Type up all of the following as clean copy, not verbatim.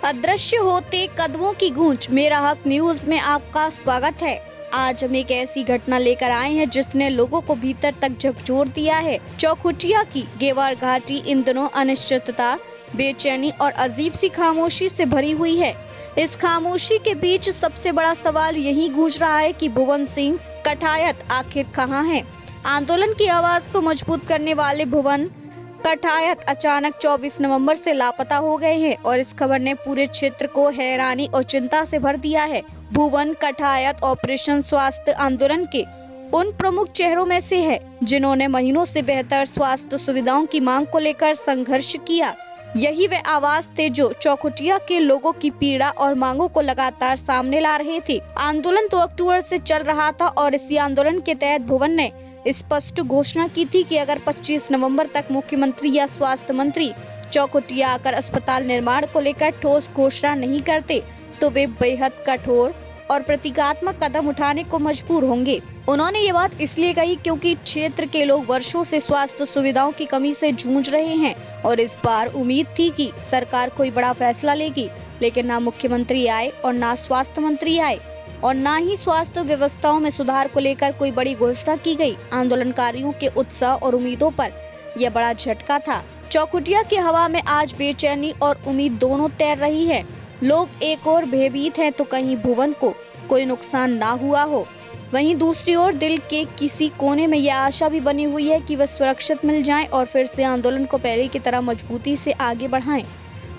अदृश्य होते कदमों की गूंज। मेरा हक न्यूज में आपका स्वागत है। आज हम एक ऐसी घटना लेकर आए हैं जिसने लोगों को भीतर तक झकझोर दिया है। चौखुटिया की गेवार घाटी इन दिनों अनिश्चितता, बेचैनी और अजीब सी खामोशी से भरी हुई है। इस खामोशी के बीच सबसे बड़ा सवाल यही गूंज रहा है कि भुवन सिंह कठायत आखिर कहाँ हैं? आंदोलन की आवाज को मजबूत करने वाले भुवन कठायत अचानक 24 नवंबर से लापता हो गए हैं और इस खबर ने पूरे क्षेत्र को हैरानी और चिंता से भर दिया है। भुवन कठायत ऑपरेशन स्वास्थ्य आंदोलन के उन प्रमुख चेहरों में से है जिन्होंने महीनों से बेहतर स्वास्थ्य सुविधाओं की मांग को लेकर संघर्ष किया। यही वे आवाज थे जो चौखुटिया के लोगों की पीड़ा और मांगों को लगातार सामने ला रहे थे। आंदोलन 2 अक्टूबर से चल रहा था और इसी आंदोलन के तहत भुवन ने स्पष्ट घोषणा की थी कि अगर 25 नवंबर तक मुख्यमंत्री या स्वास्थ्य मंत्री चौखुटिया आकर अस्पताल निर्माण को लेकर ठोस घोषणा नहीं करते तो वे बेहद कठोर और प्रतीकात्मक कदम उठाने को मजबूर होंगे। उन्होंने ये बात इसलिए कही क्योंकि क्षेत्र के लोग वर्षों से स्वास्थ्य सुविधाओं की कमी से जूझ रहे हैं और इस बार उम्मीद थी कि सरकार कोई बड़ा फैसला लेगी, लेकिन ना मुख्यमंत्री आए और ना स्वास्थ्य मंत्री आए और ना ही स्वास्थ्य व्यवस्थाओं में सुधार को लेकर कोई बड़ी घोषणा की गई। आंदोलनकारियों के उत्साह और उम्मीदों पर यह बड़ा झटका था। चौखुटिया की हवा में आज बेचैनी और उम्मीद दोनों तैर रही है। लोग एक ओर भयभीत हैं तो कहीं भुवन को कोई नुकसान ना हुआ हो, वहीं दूसरी ओर दिल के किसी कोने में यह आशा भी बनी हुई है कि वह सुरक्षित मिल जाएं और फिर से आंदोलन को पहले की तरह मजबूती से आगे बढ़ाएं।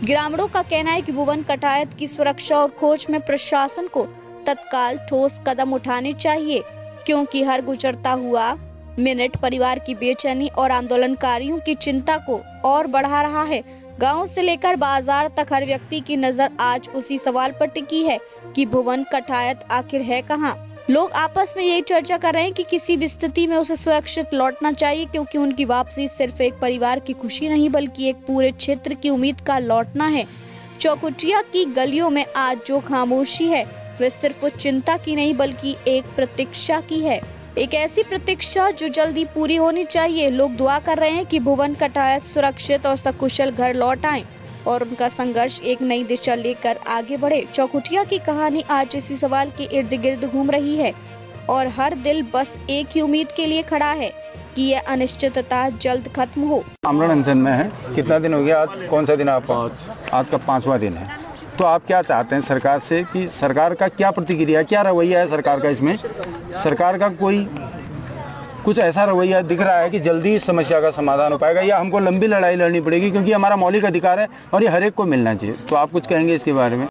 ग्रामीणों का कहना है कि भुवन कठायत की सुरक्षा और खोज में प्रशासन को तत्काल ठोस कदम उठाने चाहिए, क्योंकि हर गुजरता हुआ मिनट परिवार की बेचैनी और आंदोलनकारियों की चिंता को और बढ़ा रहा है। गांव से लेकर बाजार तक हर व्यक्ति की नजर आज उसी सवाल पर टिकी है कि भुवन कठायत आखिर है कहां? लोग आपस में यही चर्चा कर रहे हैं कि किसी भी स्थिति में उसे सुरक्षित लौटना चाहिए, क्योंकि उनकी वापसी सिर्फ एक परिवार की खुशी नहीं बल्कि एक पूरे क्षेत्र की उम्मीद का लौटना है। चौखुटिया की गलियों में आज जो खामोशी है वे सिर्फ चिंता की नहीं बल्कि एक प्रतीक्षा की है, एक ऐसी प्रतीक्षा जो जल्दी पूरी होनी चाहिए। लोग दुआ कर रहे हैं कि भुवन कठायत सुरक्षित और सकुशल घर लौट आएं और उनका संघर्ष एक नई दिशा लेकर आगे बढ़े। चौखुटिया की कहानी आज इसी सवाल के इर्द गिर्द घूम रही है और हर दिल बस एक ही उम्मीद के लिए खड़ा है कि यह अनिश्चितता जल्द खत्म हो। आमरण अनशन में है। कितना दिन हो गया? आज कौन सा दिन है आपका? आज का 5वां दिन है। तो आप क्या चाहते हैं सरकार से कि सरकार का क्या प्रतिक्रिया, क्या रवैया है सरकार का? इसमें सरकार का कोई कुछ ऐसा रवैया दिख रहा है कि जल्दी इस समस्या का समाधान हो पाएगा या हमको लंबी लड़ाई लड़नी पड़ेगी, क्योंकि हमारा मौलिक अधिकार है और ये हर एक को मिलना चाहिए? तो आप कुछ कहेंगे इसके बारे में?